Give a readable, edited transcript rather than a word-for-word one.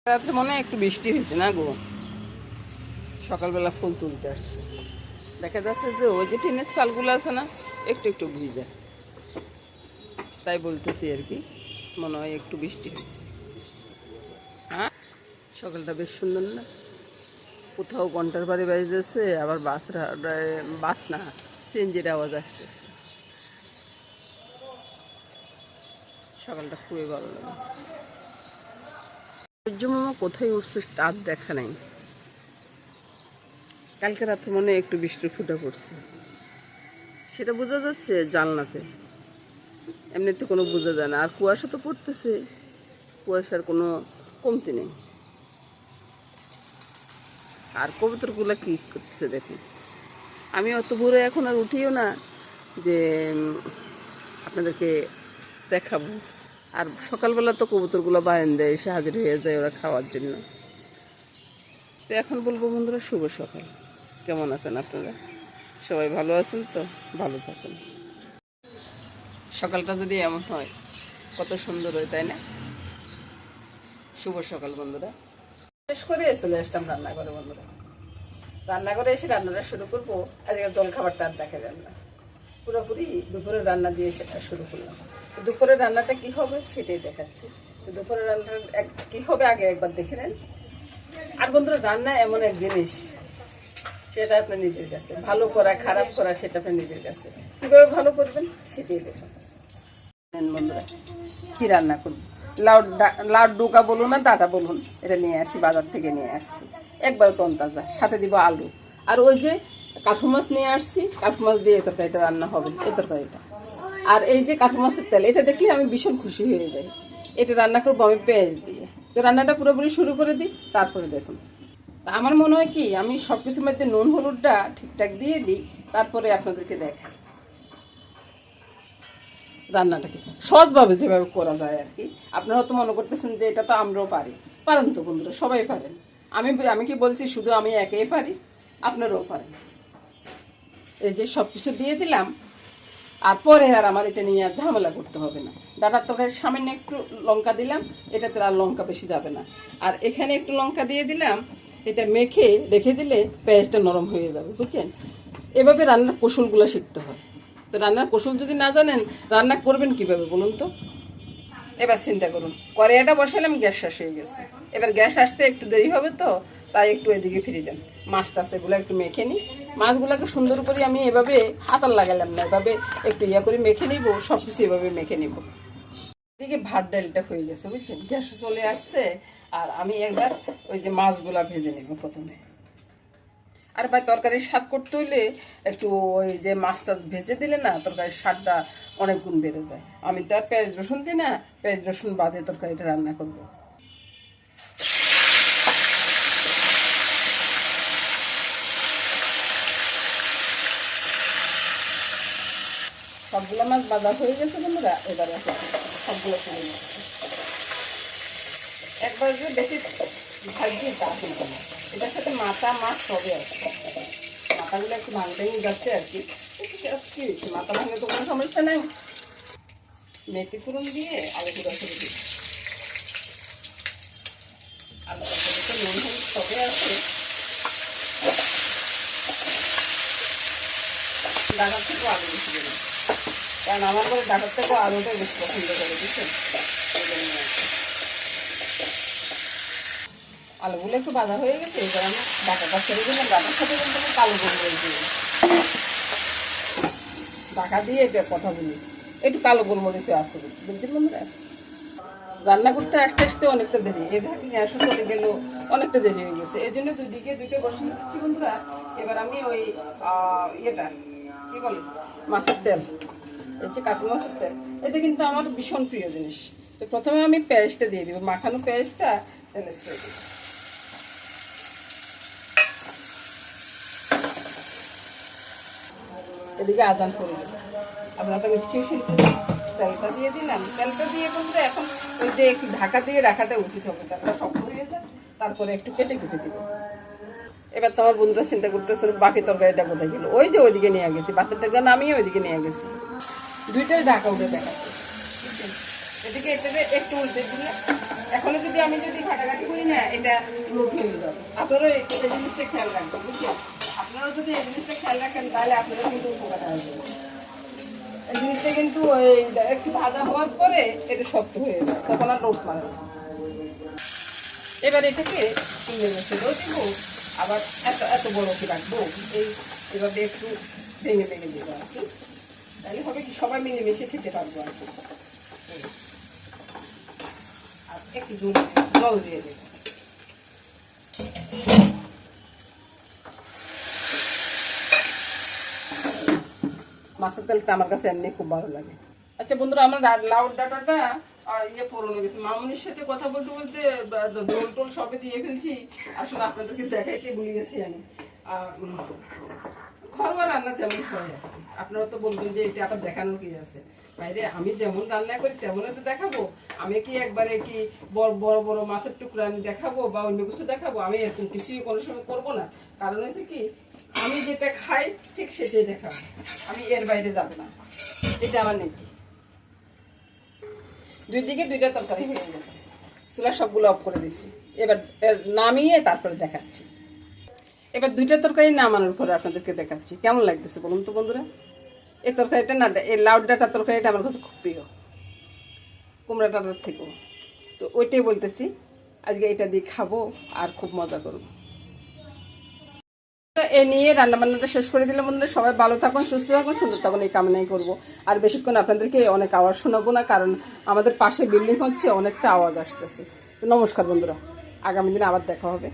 রাত্রে মনে হয় একটু বৃষ্টি হয়েছে না গো, সকালবেলা ফুল তুলতে আসছে, দেখা যাচ্ছে যে ওই যে টিনের চালগুলো আছে না একটু একটু ভিজে, তাই বলতেছি আর কি, মনে হয় একটু বৃষ্টি হয়েছে। হ্যাঁ, সকালটা বেশ সুন্দর না? কোথাও ঘন্টার বাড়ি বাজতেছে, আবার বাস না সিএনজির আওয়াজ আসতেছে। সকালটা খুবই ভালো লাগে। সূর্য মামা কোথায় উঠছে তার দেখা নাই। কালকে রাত্রে মনে হয় একটু বৃষ্টির ফুটা পড়ছে, সেটা বোঝা যাচ্ছে জানলাতে, এমনিতে কোনো বোঝা যায় না। আর কুয়াশা তো পড়তেছে, কুয়াশার কোনো কমতি নেই। আর কবুতরগুলো কি করতেছে দেখুন। আমি অত ভোরে এখন আর উঠিও না যে আপনাদেরকে দেখাবো। আর সকালবেলা তো কবুতরগুলো বারান্দায় এসে হাজির হয়ে যায় ওরা খাওয়ার জন্য। তো এখন বলবো বন্ধুরা, শুভ সকাল। কেমন আছেন আপনারা? সবাই ভালো আছেন তো? ভালো থাকুন। সকালটা যদি এমন হয় কত সুন্দর হয়, তাই না? শুভ সকাল বন্ধুরা। শেষ করে চলে আসলাম রান্নাঘরে বন্ধুরা। রান্নাঘরে এসে রান্নাটা শুরু করবো। আজকে জল খাবারটা আর দেখা যাবে না, পুরোপুরি দুপুরে রান্না দিয়ে সেটা শুরু করলাম। দুপুরের রান্নাটা কি হবে সেটাই দেখাচ্ছি। তো দুপুরের রান্নাটা কি হবে আগে একবার দেখে নেন। আর বন্ধুরা, রান্না এমন এক জিনিস, সেটা আপনার নিজের কাছে। ভালো করা খারাপ করা সেটা আপনার নিজের কাছে। কীভাবে ভালো করবেন সেটাই দেখুন বন্ধুরা। কি রান্না করবো, লাউ ডোকা বলুন আর ডাটা বলুন, এটা নিয়ে আসছি, বাজার থেকে নিয়ে আসছি, একবার তন্তাজা। সাথে দিব আলু, আর ওই যে কাঠু মাছ নিয়ে আসছি, কাঠু মাছ দিয়ে এই তরকারিটা রান্না হবে, এই তরকারিটা। আর এই যে কাঠু মাছের তেল, এটা দেখলে আমি ভীষণ খুশি হয়ে যাই। এটা রান্না করবো আমি পেঁয়াজ দিয়ে। তো রান্নাটা পুরোপুরি শুরু করে দিই, তারপরে দেখুন। আমার মনে হয় কি, আমি সব কিছুর মধ্যে নুন হলুদটা ঠিকঠাক দিয়ে দিই, তারপরে আপনাদেরকে দেখাই রান্নাটাকে সহজভাবে যেভাবে করা যায় আর কি। আপনারা তো মনে করতেছেন যে এটা তো আমরাও পারি। পারেন তো বন্ধুরা, সবাই পারেন। আমি কি বলছি শুধু আমি একাই পারি? আপনারাও পারেন। এই যে সব কিছু দিয়ে দিলাম, আর পরে আর আমার এটা নিয়ে আর ঝামেলা করতে হবে না। ডাটার তরকারি সামান্য একটু লঙ্কা দিলাম, এটাতে আর লঙ্কা বেশি যাবে না। আর এখানে একটু লঙ্কা দিয়ে দিলাম, এটা মেখে রেখে দিলে পেঁয়াজটা নরম হয়ে যাবে, বুঝছেন? এভাবে রান্নার কৌশলগুলো শিখতে হয়। তো রান্নার কৌশল যদি না জানেন, রান্না করবেন কিভাবে বলুন তো? এবার চিন্তা করুন, কড়াইটা বসালাম, গ্যাস শেষ হয়ে গেছে। এবার গ্যাস আসতে একটু দেরি হবে, তো তাই একটু এদিকে ফিরে যান। মাছটা সেগুলো একটু মেখে নিই। মাছগুলোকে সুন্দর করে আমি এভাবে হাতার লাগালাম না, এভাবে একটু করে মেখে নিব, সব কিছু এভাবে মেখে নিব। এদিকে ভাত ডালটা হয়ে গেছে, বুঝছেন? গ্যাস চলে আসছে। আর আমি একবার ওই যে মাছগুলা ভেজে নিব প্রথমে। আর ভাই, তরকারির স্বাদ করতে হইলে একটু ওই যে মাছটা ভেজে দিলে না, তরকারির স্বাদটা অনেক গুণ বেড়ে যায়। আমি তো আর পেঁয়াজ রসুন দিই না, পেঁয়াজ রসুন বাদে তরকারিটা রান্না করবো। সবগুলো মাছ বাজা হয়ে গেছে বন্ধুরা। এবারে সবগুলো তুলে নিচ্ছি। একবার যে বেশি ভাজি তা কিন্তু না, এটার সাথে মাথা মাছ সবই আছে। মাথাগুলো একটু ভাঙতে যাচ্ছে আর কি। কি হয়েছে, মাথা ভাঙলে তো কোনো সমস্যা নেই। মেথি ফোড়ন দিয়ে আলু গুঁড়া করে দিই। আলু নুন হলুদ সবই আছে। ডাকার থেকেও আলু বেশি দেবে, কারণ আমার ঘরে ডাকার থেকেও আলুটাই বেশি পছন্দ করে, বুঝছেন? আলুগুলো একটু ভাজা হয়ে গেছে, এবার আমি ডাকাটা ছেড়ে দিলাম। ডাকার সাথে কিন্তু আমি কালো গোলমরিচ দিই, ঢাকা দিয়ে এটা কথা বলি, একটু কালো গোলমরিচে আসতে বুঝছেন বন্ধুরা? রান্না করতে আসতে আসতে অনেকটা দেরি, এভাবে গ্যাসও চলে গেল, অনেকটা দেরি হয়ে গেছে। এই জন্য দুইদিকে দুইটা বসিয়ে দিচ্ছি বন্ধুরা। এবার আমি ওই এটা কি বলে, মাছের তেল, এই যে কাঠু মাছের তেল, এটা কিন্তু আমার ভীষণ প্রিয় জিনিস। তো প্রথমে আমি পেঁয়াজটা দিয়ে দিব, মাখানো পেঁয়াজটা তেলে ছেড়ে দিব। এদিকে আদান করে দেবো, আপনার তো তেলটা দিয়ে দিলাম। তেলটা দিয়ে বলতে এখন ওই যে একটু ঢাকা দিয়ে রাখাটা উচিত হবে, তেলটা শক্ত হয়ে যায়। তারপরে একটু কেটে কেটে দিব। এবার তো আমার বন্ধুরা চিন্তা করতেছে বাকি তরকারিটা কোথায় গেল। ওই যে ওইদিকে নিয়ে গেছি, বাচ্চাটাকে নামিয়ে ওইদিকে নিয়ে গেছি। দুইটাই ঢাকা উঠে দেখাচ্ছে। এদিকে এটাতে একটু উল্টে দিলে এখনো যদি আমি ঘাটাঘাটি করি না, এটা লোড হয়ে যাবে। আপনারাও এই জিনিসটা খেয়াল রাখবেন, বুঝছেন? আপনারাও যদি এই জিনিসটা খেয়াল রাখেন তাহলে আপনারা কিন্তু উপকার আসবে। এই জিনিসটা কিন্তু একটু ভাজা হওয়ার পরে এটা শক্ত হয়ে যায়, তখন আর লোড মারে না। এবার এটাকে ছেড়েও দেবো, আবার এত এত বড় কি রাখবো, এভাবে একটু ভেঙে ভেঙে দেবো আর কি। তাহলে হবে কি সবাই মিলেমিশে খেতে পারবো আর কি। আর একটু জল দিয়ে দেবো। মাছের তেলটা আমার কাছে এমনি খুব ভালো লাগে। আচ্ছা বন্ধুরা, আমার লাউ ডাঁটাটা পুরনো গেছে। মামুনির সাথে কথা বলতে বলতে দোল টোল সবে দিয়ে ফেলছি। আসলে আপনাদেরকে দেখাইতে ভুলে গেছি আমি। ঘরোয়া রান্না যেমন হয় আপনারা তো বলবেন যে এটা আবার দেখানোর কি আছে। বাইরে আমি যেমন রান্না করি তেমনই তো দেখাবো। আমি কি একবারে কি বড় বড় মাছের টুকরা আমি দেখাবো বা অন্য কিছু দেখাবো? আমি এরকম কিছুই কোনো সময় করবো না। কারণ হচ্ছে কি, আমি যেটা খাই ঠিক সেটাই দেখাবো, আমি এর বাইরে যাব না। এটা আমার নীতি। দুই দিকে দুইটা তরকারি হয়ে গেছে, চুলা সবগুলো অফ করে দিচ্ছি। এবার নামিয়ে তারপরে দেখাচ্ছি। এবার দুইটা তরকারি নামানোর পরে আপনাদেরকে দেখাচ্ছি কেমন লাগতেছে বলুন তো বন্ধুরা। এই তরকারিটা না, এই লাউ ডাঁটার তরকারিটা আমার কাছে খুব প্রিয়, কুমড়া ডাঁটার থেকেও। তো ওইটাই বলতেছি, আজকে এটা দিয়ে খাবো আর খুব মজা করবো। এ নিয়ে রান্নাবান্নাটা শেষ করে দিলে বন্ধুরা, সবাই ভালো থাকুন, সুস্থ থাকুন, সুন্দর থাকুন, এই কামনাই করবো। আর বেশিক্ষণ আপনাদেরকে অনেক আওয়াজ শোনাবো না, কারণ আমাদের পাশে বিল্ডিং হচ্ছে, অনেকটা আওয়াজ আসতেছে। তো নমস্কার বন্ধুরা, আগামী দিনে আবার দেখা হবে।